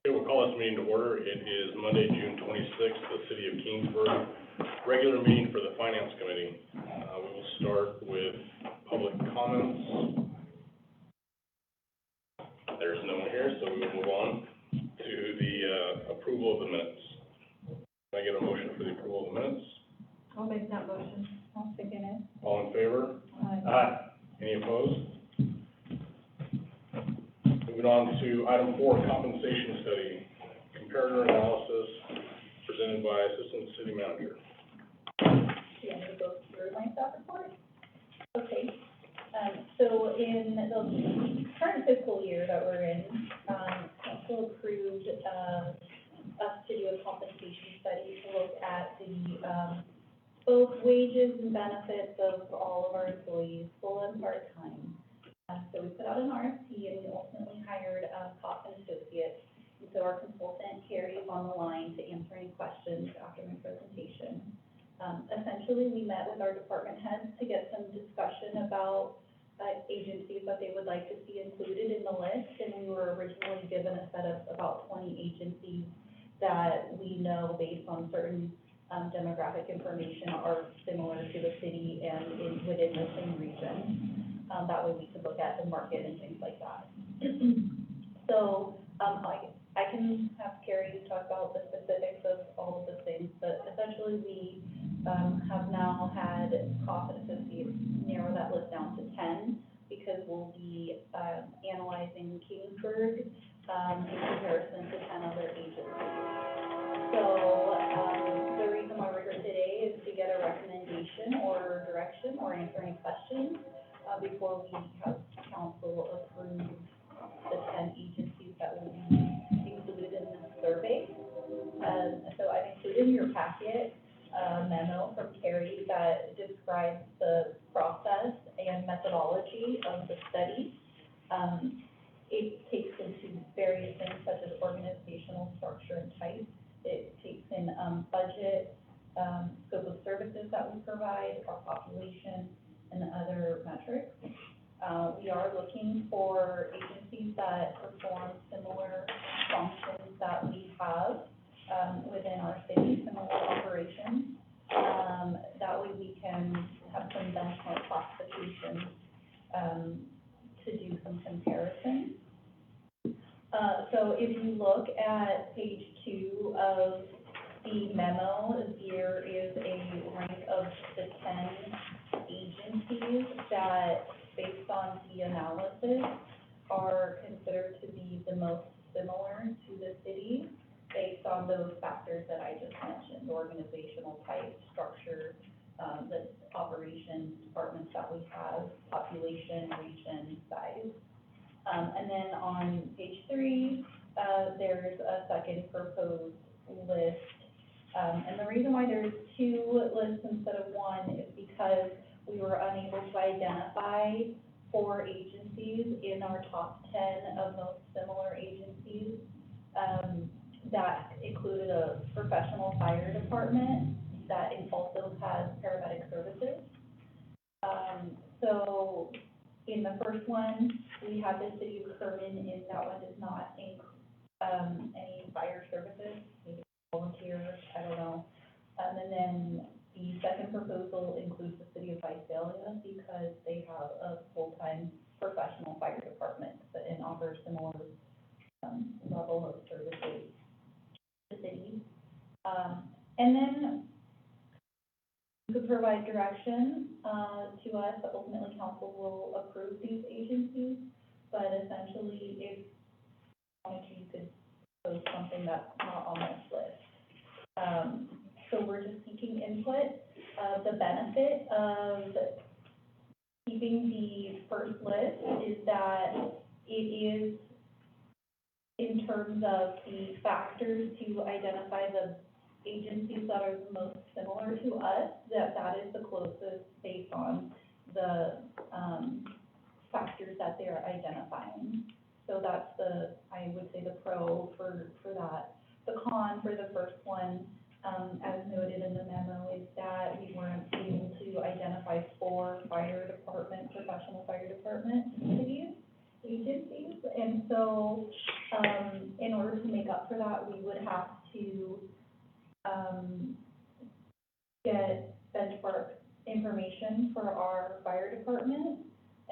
Okay, we'll call this meeting to order. It is Monday, June 26th, the City of Kingsburg, regular meeting for the Finance Committee. We will start with public comments. There's no one here, so we will move on to the approval of the minutes. Can I get a motion for the approval of the minutes? I'll make that motion. I'll second it. All in favor? Aye. Any opposed? Moving on to item 4, compensation study, comparator analysis, presented by Assistant City Manager. You want me to go through my staff report? Okay, so in the current fiscal year that we're in, council approved, us to do a compensation study to look at the, both wages and benefits of all of our employees, full and part-time. So we put out an RFP and we ultimately hired, Kaufman Associates. And so our consultant, Carrie, is on the line to answer any questions after my presentation. Essentially, we met with our department heads to get some discussion about agencies that they would like to see included in the list, and we were originally given a set of about 20 agencies that we know based on certain demographic information are similar to the city and within the same region. That way we could look at the market and things like that. So I can have Carrie talk about the specifics of all of the things, but essentially we have now had Kaufman Associates narrow that list down to 10 because we'll be analyzing Kingsburg in comparison to 10 other agencies. So the reason why we're here today is to get a recommendation or direction or answer any questions before we have council approve the 10 agencies that will be included in this survey. So I've included in your packet a memo from Carrie that describes the process and methodology of the study. It takes into various things such as organizational structure and type. It takes in budget, scope of services that we provide, our population, and other metrics. We are looking for agencies that perform similar functions that we have within our city, similar operations. That way we can have some benchmark classification to do some comparisons. So if you look at page 2 of the memo, there is a rank of the 10 agencies that, based on the analysis, are considered to be the most similar to the city based on those factors that I just mentioned: organizational type, structure, the operations departments that we have, population, region, size. And then on page 3, there's a second proposed list. And the reason why there's 2 lists instead of 1 is because we were unable to identify 4 agencies in our top 10 of most similar agencies that included a professional fire department that also has paramedic services. So in the first one, we have the city of Kerman, and that one does not include any fire services, maybe volunteers, I don't know. And then the second proposal includes the city of Visalia because they have a full-time professional fire department and offers similar level of services to cities. And then you could provide direction to us, but ultimately council will approve these agencies. But essentially, if you wanted to, you could post something that's not on this list. So we're just seeking input. The benefit of keeping the first list is that it is, in terms of the factors to identify the agencies that are the most similar to us, that is the closest based on the factors that they're identifying. So that's I would say the pro for that. The con for the first one, as noted in the memo, is that we weren't able to identify 4 professional fire department agencies. And so, in order to make up get benchmark information for our fire department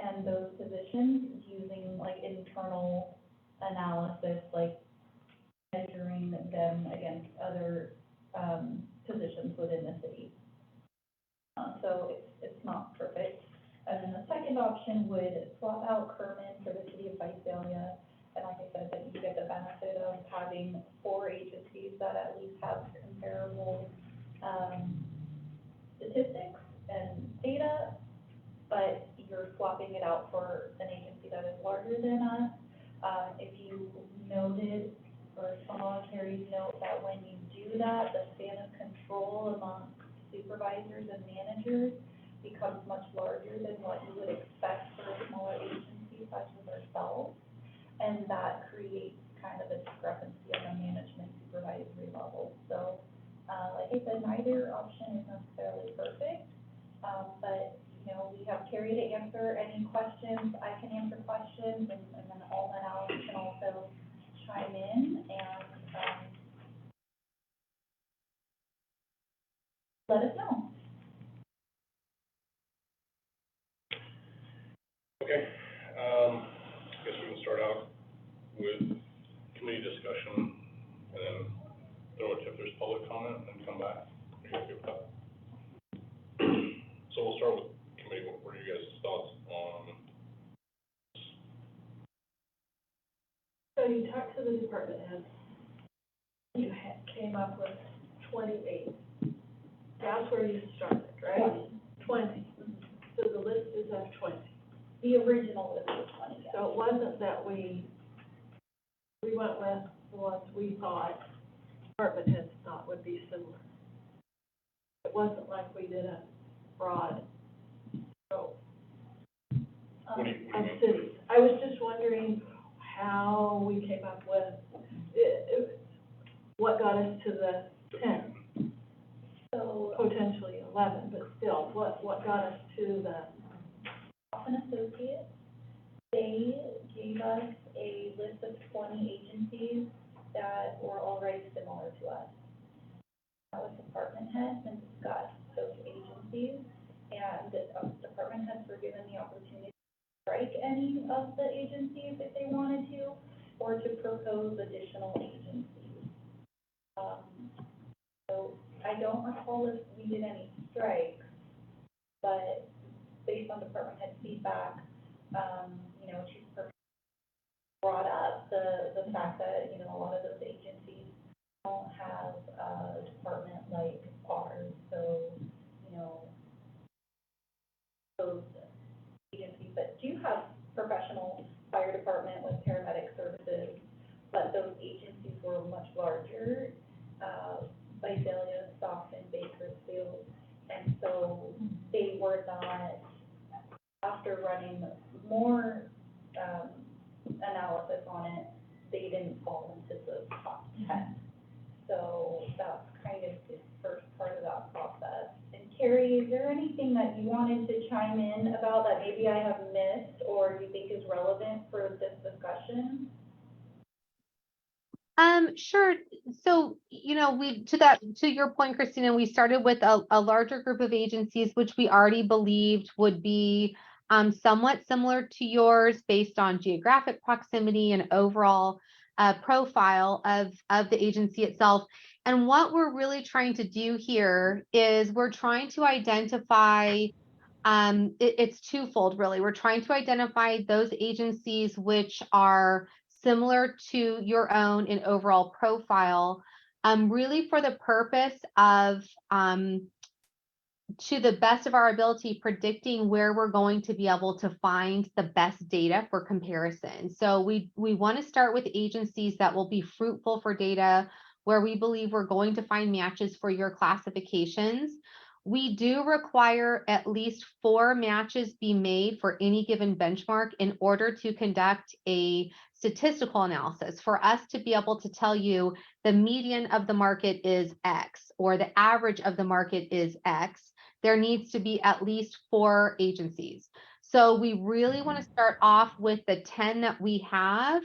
and those positions using like internal analysis, like measuring them against other, positions within the city. So it's not perfect. And then the second option would swap out Kerman for the city of Visalia. And like I said, that you get the benefit of having 4 agencies that at least have comparable, statistics and data, but you're swapping it out for an agency that is larger than us. If you noted, or saw Carrie's note, that when you do that, the span of control among supervisors and managers becomes much larger than what you would expect for a smaller agency such as ourselves. And that creates kind of a discrepancy on the management supervisory level. So, like I said, neither option is necessarily perfect, but, you know, we have Carrie to answer any questions. I can answer questions, and then Alma and Alex can also chime in, and, let us know. Okay, I guess we can start out with committee discussion, and then throw it if there's public comment, and come back. Are you okay with that? So we'll start with committee. What are you guys' thoughts on? So you talked to the department heads, you came up with 28. That's where you started, right? 20. So the list is of 20. The original list was 20, yeah. So it wasn't that we went with the ones we thought department heads thought would be similar. It wasn't like we did a broad scope What do you of mean? cities. I was just wondering how we came up with, what got us to the 10, So, potentially 11, but still, what got us to the, Hoffman Associates, they gave us a list of 20 agencies that were already similar to us. That was department heads and discussed those agencies, and department heads were given the opportunity to strike any of the agencies if they wanted to, or to propose additional agencies. So I don't recall if we did any strikes, but based on department head feedback, you know, Chief Perkins brought up the fact that, you know, a lot of those agencies don't have a department like ours, so, you know, those agencies that do have professional fire department with paramedic services, but those agencies were much larger, Visalia, Stockton, Bakersfield, and so they were not, after running more, analysis on it, they didn't fall into the top 10. So that's kind of the first part of that process. And Carrie, is there anything that you wanted to chime in about that maybe I have missed or you think is relevant for this discussion? Sure. So, you know, to your point, Christina, we started with a larger group of agencies, which we already believed would be somewhat similar to yours based on geographic proximity and overall profile of the agency itself. And what we're really trying to do here is we're trying to identify, it's twofold really. We're trying to identify those agencies which are similar to your own in overall profile, really for the purpose of, to the best of our ability, predicting where we're going to be able to find the best data for comparison. So we want to start with agencies that will be fruitful for data, where we believe we're going to find matches for your classifications. We do require at least 4 matches be made for any given benchmark in order to conduct a statistical analysis, for us to be able to tell you the median of the market is X or the average of the market is X. There needs to be at least 4 agencies. So we really want to start off with the 10 that we have.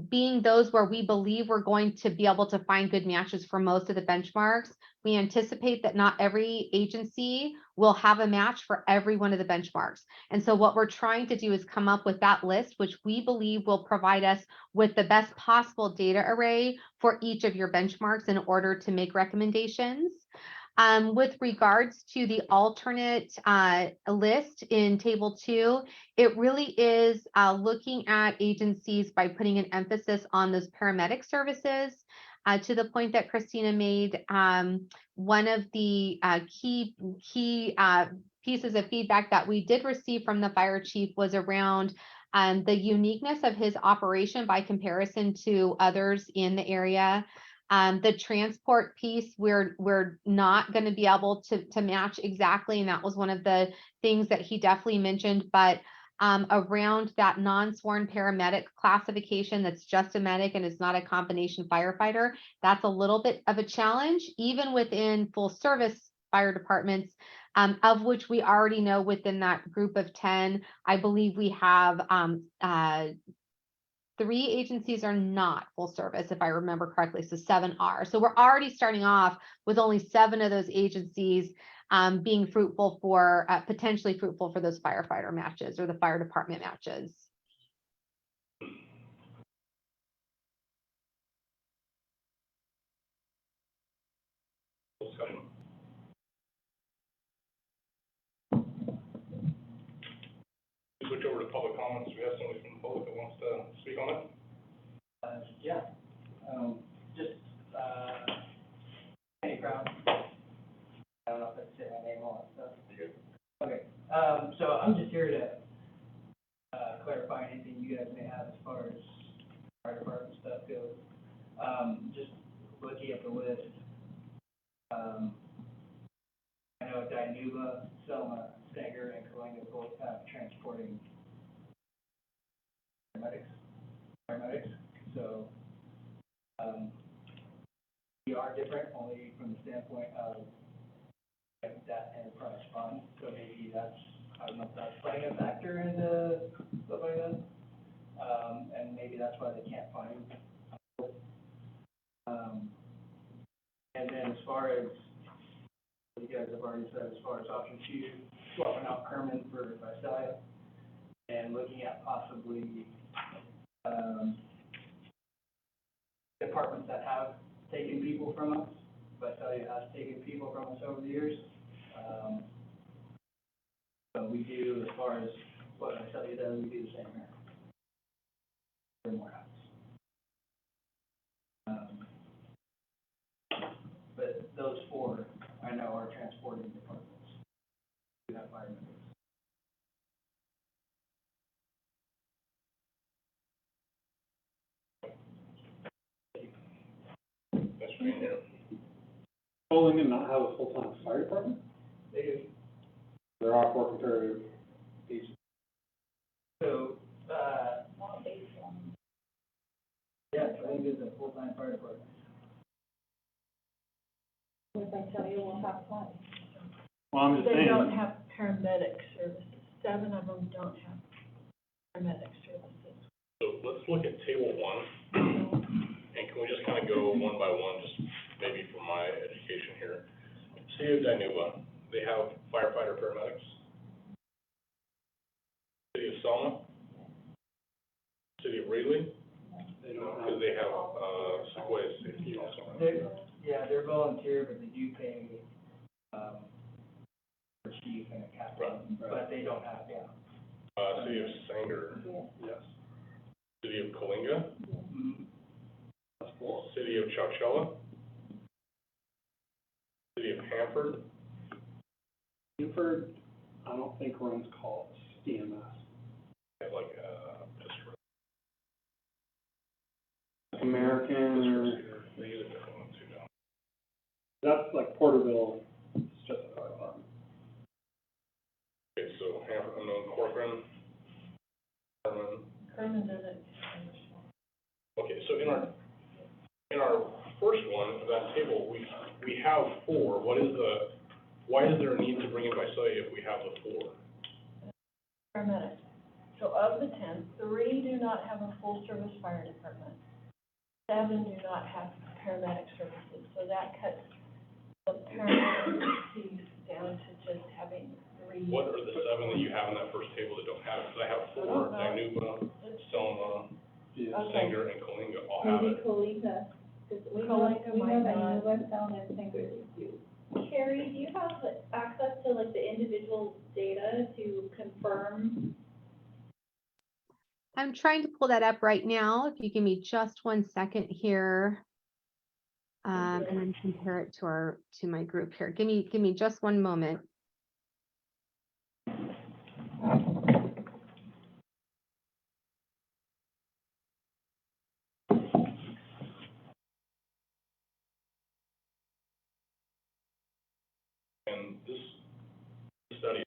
being those where we believe we're going to be able to find good matches for most of the benchmarks, we anticipate that not every agency will have a match for every one of the benchmarks. And so what we're trying to do is come up with that list, which we believe will provide us with the best possible data array for each of your benchmarks in order to make recommendations. With regards to the alternate list in table 2, it really is looking at agencies by putting an emphasis on those paramedic services. To the point that Christina made, one of the key pieces of feedback that we did receive from the fire chief was around the uniqueness of his operation by comparison to others in the area. The transport piece, we're not going to be able to match exactly, and that was one of the things that he definitely mentioned, but around that non-sworn paramedic classification that's just a medic and is not a combination firefighter, that's a little bit of a challenge, even within full service fire departments, of which we already know within that group of 10, I believe we have 3 agencies are not full service, if I remember correctly, so 7 are. So we're already starting off with only 7 of those agencies being fruitful for, potentially fruitful for those firefighter matches or the fire department matches. Discussion. Switch over to public comments. We have somebody from the public that wants to speak on it. Yeah, just, Kenny Brown. I don't know if I can say my name all that stuff. Okay, so I'm just here to, clarify anything you guys may have as far as fire department stuff goes. Just looking at the list, I know Dynuba, Selma, Stanger, and Kalinga both have transporting paramedics, so, we are different only from the standpoint of that enterprise fund, so maybe that's, I don't know if that's playing a factor into stuff like that. And maybe that's why they can't find. And then as far as, what you guys have already said, as far as option 2, swapping out Kerman for Visalia, and looking at possibly, departments that have taken people from us. Visalia has taken people from us over the years. So we do, as far as what Visalia does, we do the same here. For Morehouse. But those 4, I know, are transporting departments. We have firemen. That's for you here. Bowling and not have a full-time fire department? They do. There are 4 comparative agencies. So, Not based on. yeah, Kalinga is a full-time fire department. If I tell you, we'll have 1. Well, I'm just They saying. don't have paramedic services. 7 of them don't have paramedic services. So let's look at table 1, and can we just kind of go one by one, just maybe for my education here. City of Dynuba, they have firefighter paramedics. City of Selma, City of Ridley, They don't have. because they have, Sequoia Safety also. They're volunteer, but they do pay, for chief and a captain, Right. but they don't have, City of Sanger, Yes. City of Kalinga, Mhm. That's 4. City of Chowchilla, City of Hanford, Buford, I don't think runs calls, EMS. they have like, American, they use a different one too now. that's like Porterville, it's just a fire department. Okay, so Hanford, unknown, Corcoran, Harmon. Kerman doesn't. Okay, so in our first one, that table, we have 4. Why is there a need to bring in Visalia if we have the 4? Paramedic. So of the 10, 3 do not have a full-service fire department. 7 do not have paramedic services, so that cuts the paramedic piece down to just having 3. What are the 7 that you have in that first table that don't have it? Because I have 4, Dinuba, Selma, Okay. Sanger, and Colinga all have Maybe it. Colinga, because we Colinga know might that not. you West Sound and Sanger do. Carrie, do you have access to like the individual data to confirm? I'm trying to pull that up right now. If you give me just 1 second here. And then compare it to my group here. Give me just 1 moment. And this study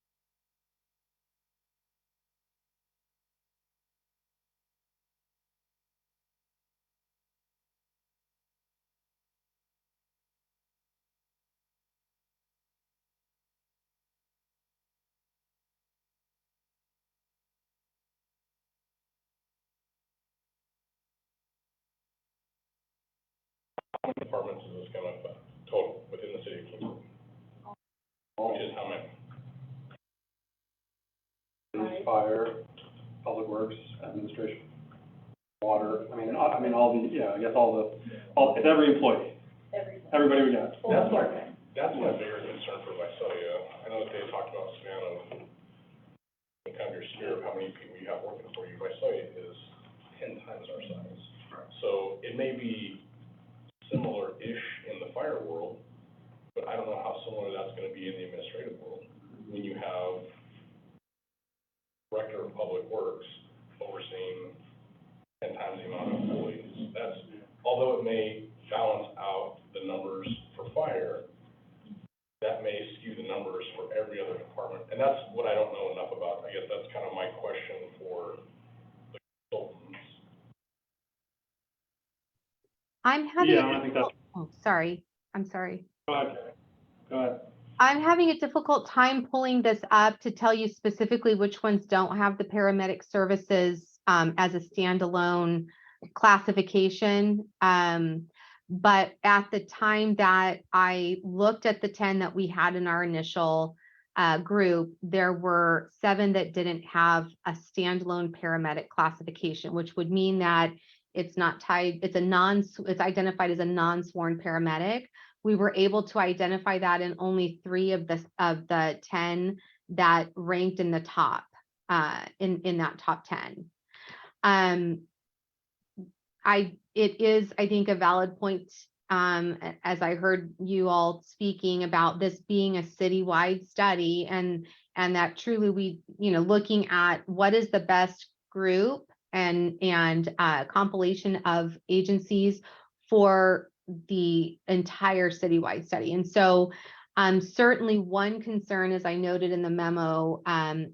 departments is this going to affect total within the city of Kingsburg? Which is how many? Police, fire, public works, administration, water, I mean, all the, yeah, I guess it's every employee, everybody we got. That's my bigger concern for Visalia. I know that they talked about Savannah and kind of your sphere of how many people you have working for you. Visalia is 10 times our size. So it may be similar-ish in the fire world, but I don't know how similar that's gonna be in the administrative world. When you have Director of Public Works overseeing 10 times the amount of employees, that's, although it may balance out the numbers for fire, that may skew the numbers for every other department, and that's what I don't know enough about. I guess that's kind of my question for the consultants. I'm having, Yeah, I think that's, oh, sorry. I'm sorry. go ahead. I'm having a difficult time pulling this up to tell you specifically which ones don't have the paramedic services as a standalone classification. But at the time that I looked at the 10 that we had in our initial group, there were 7 that didn't have a standalone paramedic classification, which would mean that it's not tied, it's identified as a non-sworn paramedic. We were able to identify that in only 3 of the 10 that ranked in the top, in that top 10. It is, I think, a valid point, as I heard you all speaking about this being a citywide study, and that truly we, looking at what is the best group and compilation of agencies for the entire citywide study. And so certainly one concern, as I noted in the memo,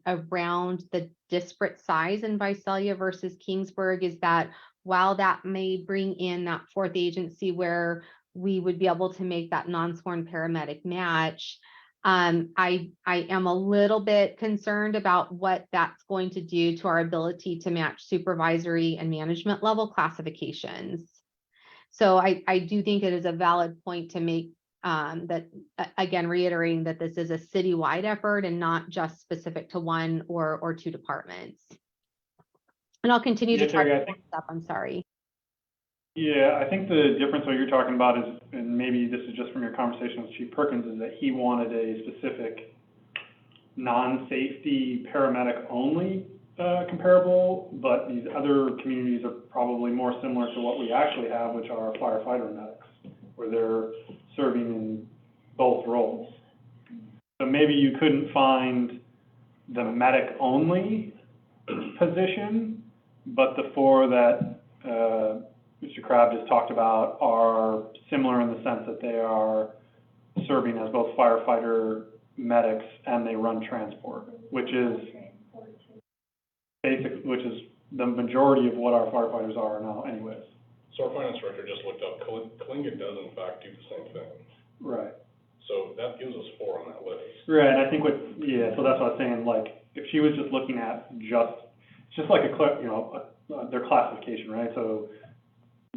around the disparate size in Visalia versus Kingsburg, is that while that may bring in that 4th agency where we would be able to make that non-sworn paramedic match, I am a little bit concerned about what that's going to do to our ability to match supervisory and management level classifications. So I do think it is a valid point to make, that, again, reiterating that this is a citywide effort and not just specific to 1 or 2 departments. And I'll continue to try to pull up, I'm sorry. Yeah, I think the difference what you're talking about is, and maybe this is just from your conversation with Chief Perkins, is that he wanted a specific non-safety paramedic only comparable, but these other communities are probably more similar to what we actually have, which are firefighter medics, where they're serving in both roles. So maybe you couldn't find the medic only position, but the 4 that Mr. Crabb just talked about are similar in the sense that they are serving as both firefighter medics and they run transport, which is the majority of what our firefighters are now anyways. So our finance director just looked up, Colinga does in fact do the same thing. Right. So that gives us 4 on that list. Right, and I think so that's what I was saying, like, if she was just looking at just it's just like their classification, right? So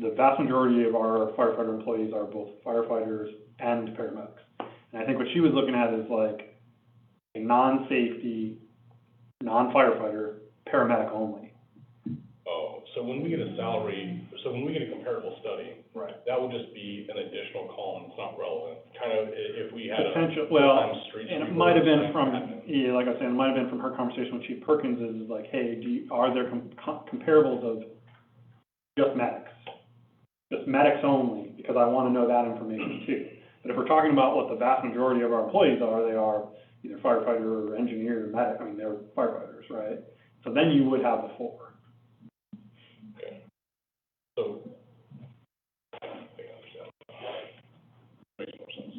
the vast majority of our firefighter employees are both firefighters and paramedics. And I think what she was looking at is like a non-safety, non-firefighter, paramedic only. Oh, so when we get a salary, so when we get a comparable study, Right. that would just be an additional column, it's not relevant. Kind of, if we had a Potential, well, full-time street and it sweeper might have been or from, something. yeah, like I said, it might have been from her conversation with Chief Perkins, is like, hey, are there comparables of just medics? Just medics only, because I wanna know that information too. But if we're talking about what the vast majority of our employees are, they are either firefighter or engineer, or medic, I mean, they're firefighters, right? So then you would have the four. Okay. So, I think I understand. Makes more sense.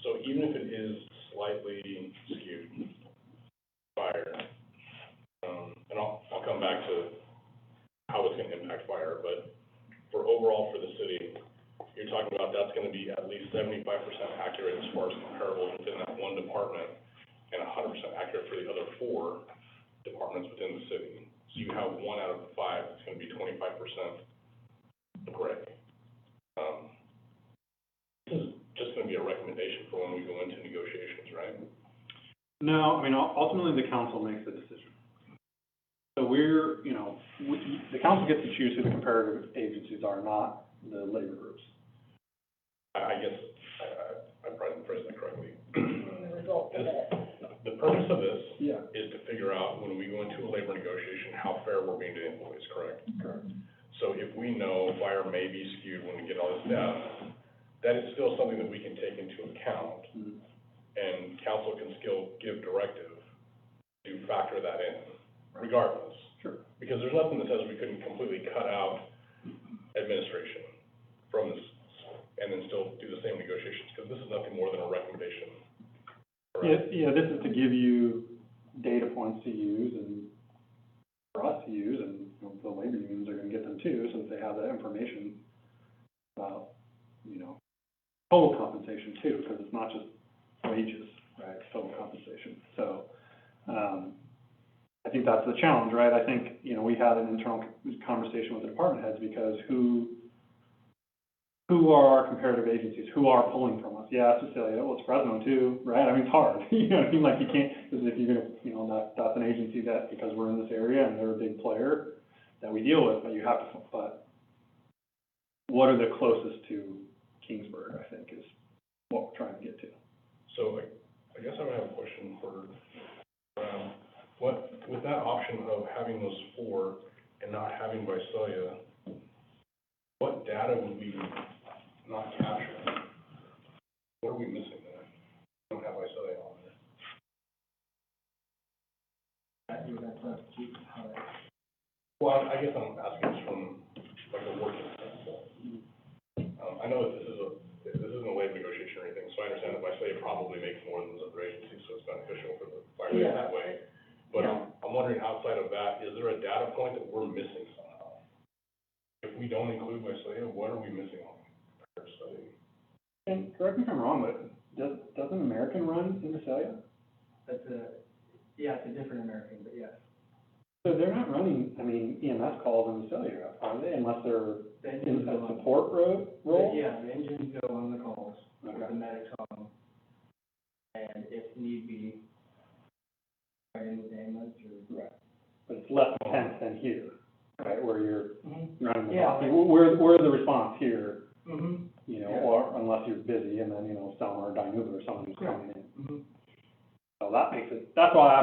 So even if it is slightly skewed, fire, and I'll come back to how it's gonna impact fire, but for overall for the city, you're talking about that's gonna be at least 75% accurate as far as comparables within that one department, and 100% accurate for the other 4 departments within the city. So you have 1 out of the 5, it's gonna be 25% gray. This is just gonna be a recommendation for when we go into negotiations, right? No, I mean, ultimately, the council makes the decision. So the council gets to choose who the comparative agencies are, not the labor groups. I guess, I probably didn't phrase that correctly. The result of it. The purpose of this Yeah. is to figure out, when we go into a labor negotiation, how fair we're being to the employees, correct? Correct. So if we know fire may be skewed when we get all this data, that is still something that we can take into account, Mhm. and council can still give directive to factor that in, regardless. Sure. Because there's nothing that says we couldn't completely cut out administration from this, and then still do the same negotiations, because this is nothing more than a recommendation. Correct? Yeah, this is to give you data points to use and for us to use, and the labor unions are gonna get them too, since they have that information about, total compensation too, because it's not just wages, right, it's total compensation. So, I think that's the challenge, right? I think, we had an internal conversation with the department heads, because who are our comparative agencies? Who are pulling from us? Yeah, it's Cecilia, well, it's Fresno too, right? I mean, it's hard, you know what I mean? Like, you can't, because if you're gonna, that's an agency that, because we're in this area and they're a big player that we deal with, but you have to, but what are the closest to Kingsburg, I think, is what we're trying to get to. So I guess I would have a question for, with that option of having those 4 and not having Visalia, what data would we not capture? What are we missing there? We don't have Visalia on there. Well, I guess I'm asking this from like a working standpoint. I know that this isn't a labor negotiation or anything, so I understand that Visalia probably makes more than those other agencies, so it's beneficial for the firemen that way. But I'm wondering, outside of that, is there a data point that we're missing somehow? If we don't include Visalia, what are we missing on our study? And correct me if I'm wrong, but doesn't American run in Visalia? It's a different American, but yes. So they're not running, EMS calls in Visalia, are they, unless they're The in engines a go on. support role? Yeah, the engines go on the calls, with Okay. the medics on them. And if need be, right in the ambulance or. Right. But it's less intense than here, right, where you're running the, Yeah. we're the response here, Mm-hmm. Yeah. or unless you're busy, and then, Selma or Dinuba or someone who's coming in. Mm-hmm. So that makes it, that's why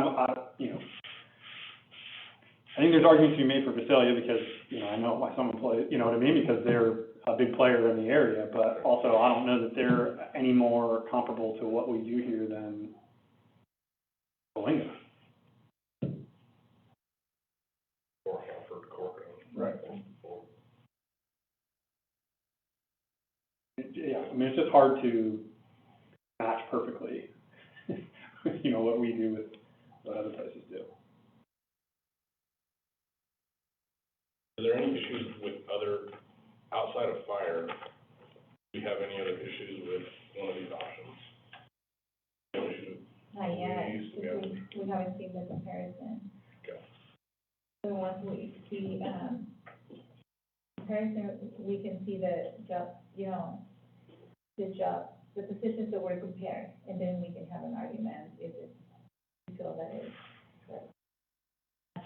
I think there's arguments to be made for Visalia, because, I know why some employees, you know what I mean, because they're a big player in the area, but also I don't know that they're any more comparable to what we do here than Coalinga. Or Hanford, Corcoran? Right. Yeah, it's just hard to match perfectly, what we do with what other places do. Is there any issues with outside of fire, do we have any other issues with one of these options? No issues with Not yet. police, do we have we haven't seen the comparison. Okay. So once we see, comparison, we can see the job, you know, the positions that were compared, and then we can have an argument if it's, we feel that it's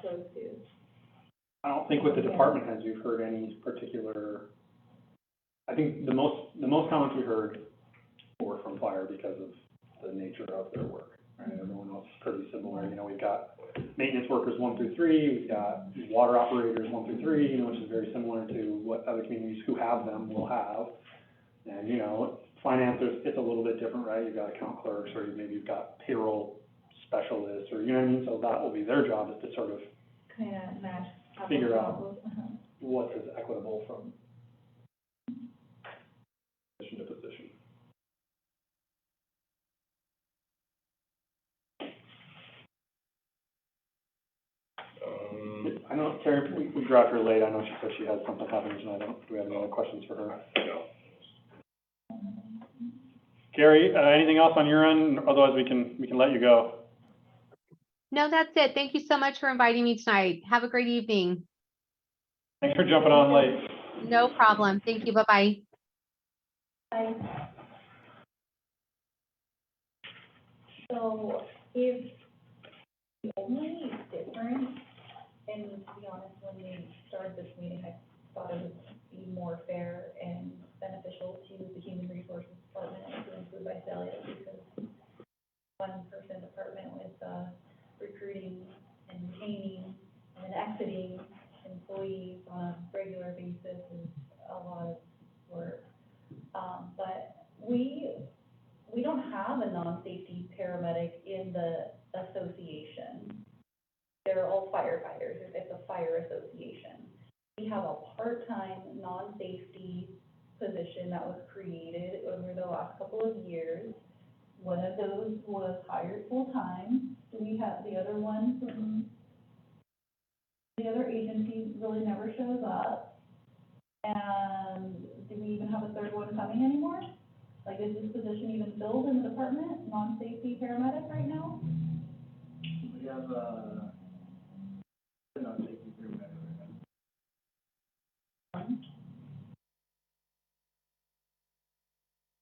close to. I don't think with the department heads, we've heard any particular, I think the most comments we heard were from fire because of the nature of their work, right? Everyone else is pretty similar, you know, we've got maintenance workers 1 through 3, we've got water operators 1 through 3, you know, which is very similar to what other communities who have them will have. And, you know, finance, it's a little bit different, right? You've got account clerks, or maybe you've got payroll specialists, or, you know what I mean? So that will be their job, is to sort of Kind of match. figure out apples to apples. what is equitable from position to position. I know, Terry, we dropped her late, I know she said she had something happening tonight, do we have any other questions for her? No. Gary, anything else on your end? Otherwise, we can let you go. No, that's it. Thank you so much for inviting me tonight. Have a great evening. Thanks for jumping on late. No problem. Thank you. Bye-bye. Bye. So if the only difference, and to be honest, when we started this meeting, I thought it would be more fair and beneficial to the Human Resources Department to include Visalia, because one-person department with, recruiting and retaining and exiting employees on a regular basis is a lot of work. But we don't have a non-safety paramedic in the association. They're all firefighters, it's a fire association. We have a part-time, non-safety position that was created over the last couple of years. One of those was hired full-time. We have the other one from the other agency really never shows up. And do we even have a third one coming anymore? Like, is this position even filled in the department, non-safety paramedic right now? We have, non-safety paramedic right now.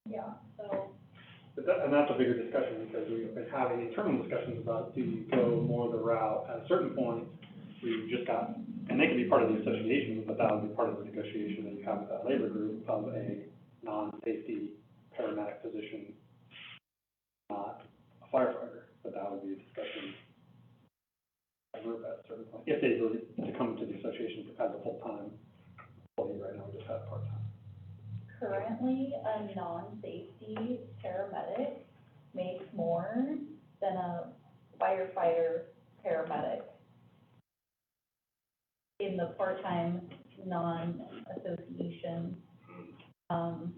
Yeah, so. And that's a bigger discussion, because we've been having internal discussions about, do you go more the route, at a certain point, we've just got, and they can be part of the association, but that would be part of the negotiation that you have with that labor group of a non-safety paramedic position, not a firefighter, but that would be a discussion at a certain point, if they were to come to the association as a full-time employee. Right now, we just have part-time. Currently, a non-safety paramedic makes more than a firefighter paramedic in the part-time, non-association,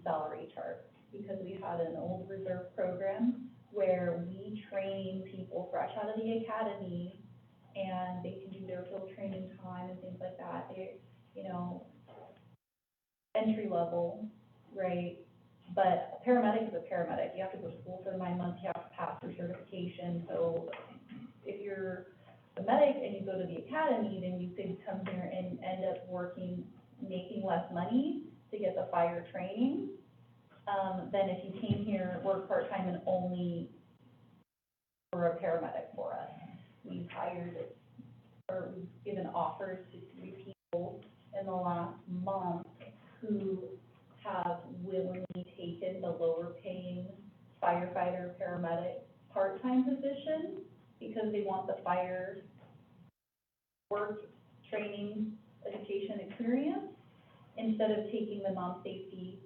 salary chart. Because we had an old reserve program where we train people fresh out of the academy, and they can do their field training time and things like that. They, you know, entry level, right? But a paramedic is a paramedic. You have to go to school for the 9 months, you have to pass your certification. So if you're a medic and you go to the academy, then you could come here and end up working, making less money to get the fire training, than if you came here, work part-time and only for a paramedic for us. We've hired, or we've given offers to 3 people in the last month who have willingly taken the lower paying firefighter, paramedic, part-time position because they want the fire work, training, education experience, instead of taking the non-safety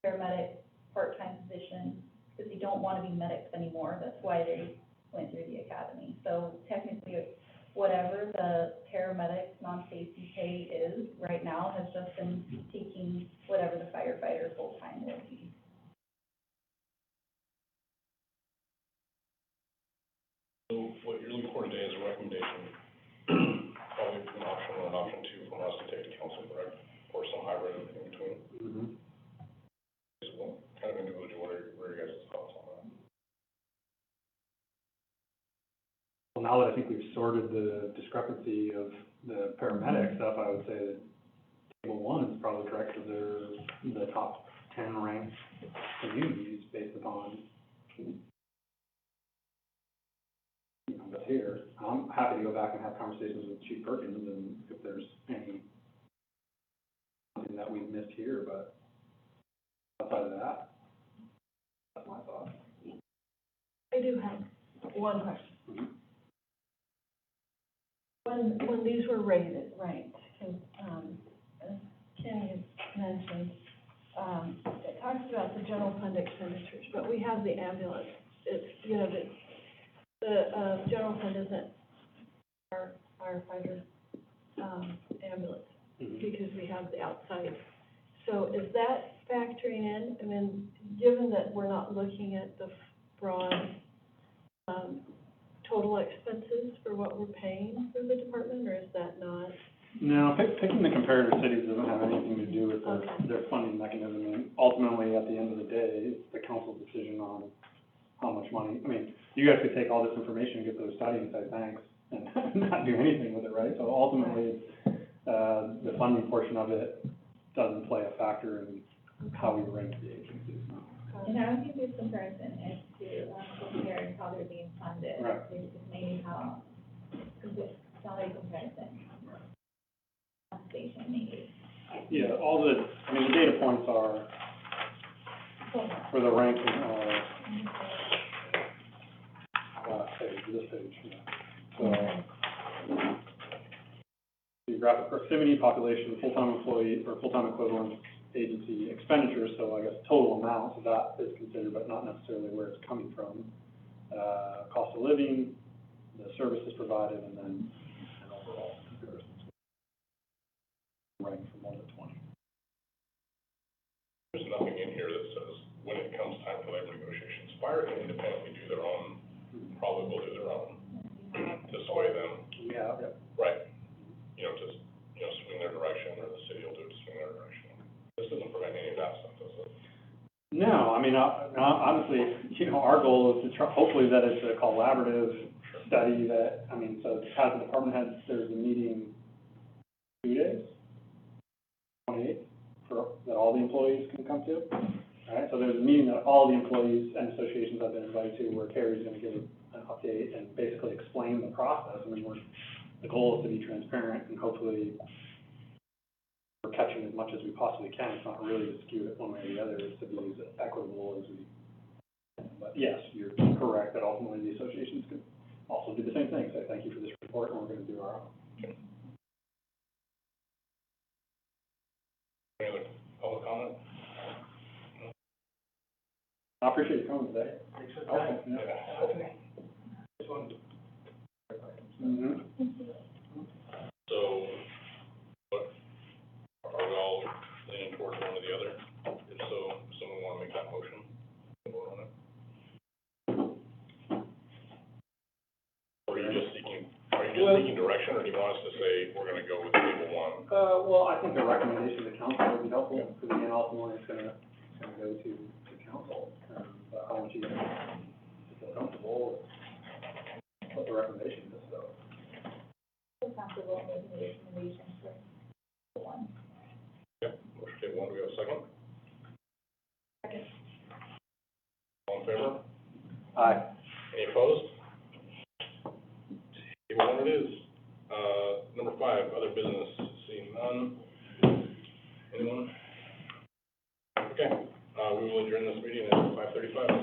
paramedic part-time position, because they don't want to be medics anymore. That's why they went through the academy. So technically, whatever the paramedic non-safety pay is right now has just been taking whatever the firefighter full-time will be. So what you're looking for today is a recommendation, probably an option 1 and option 2 from us to take to council, correct? Or some hybrid in between. Mm-hmm. Just one kind of individual, what are your guys' thoughts on that? Well, now now that I think we've sorted the discrepancy of the paramedic stuff, I would say that table one is probably correct, because they're the top 10 ranked communities based upon, what's here. I'm happy to go back and have conversations with Chief Perkins, and if there's any, something that we've missed here, but outside of that, that's my thought. I do have one question. Mhm. When these were rated, right, because, as Kenny had mentioned, it talks about the general fund expenditures, but we have the ambulance. It's, the general fund isn't our firefighter, ambulance, because we have the outside. So is that factoring in? I mean, given that we're not looking at the broad, total expenses for what we're paying for the department, or is that not? No, picking the comparator cities doesn't have anything to do with their funding mechanism. And ultimately, at the end of the day, it's the council's decision on how much money. I mean, you guys could take all this information and get those studies and say thanks and not do anything with it, right? So ultimately, the funding portion of it doesn't play a factor in how we rank the agencies. And I would do this comparison as to, comparing how they're being funded. Right. It's maybe how, salary comparison. Station maybe. Yeah, the data points are, for the ranking are, this page, yeah. So, geographic proximity, population, full-time employee, or full-time equivalent agency expenditures, so I guess total amount, so that is considered, but not necessarily where it's coming from. Cost of living, the services provided, and then an overall comparison. Rank from 1 to 20. There's nothing in here that says when it comes time for labor negotiations, fire can independently do their own, probably will do their own, to sway them. Yeah, yep. Right. Swing their direction, or the city will do it to swing their direction. This doesn't prevent any of that stuff, does it? No, I mean, honestly, our goal is to try, hopefully that it's a collaborative study that, so as the department heads, there's a meeting 2 days, 28th, that all the employees can come to. Right, so there's a meeting that all the employees and associations have been invited to, where Carrie's gonna give an update and basically explain the process. The goal is to be transparent, and hopefully we're catching as much as we possibly can. It's not really to skew it one way or the other, it's to be as equitable as we can. But yes, you're correct that ultimately the associations could also do the same thing, say thank you for this report, and we're gonna do our own. Any other public comment? I appreciate you coming today. Thanks for the time. Yeah. Just wanted to. Mm-hmm. So, what, are we all leaning towards one or the other? If so, someone want to make that motion? Vote on it? Or are you just seeking direction, or do you want us to say, we're gonna go with table one? Well, I think a recommendation to council would be helpful, because again, ultimately it's gonna go to council. But I want you guys to feel comfortable with what the recommendation is, so. Feel comfortable making the recommendation for one. Yep, motion table one, do we have a second? Second. All in favor? Aye. Any opposed? Table one it is. Number 5, other business, seeing none. Anyone? Okay, we will adjourn this meeting at 5:35.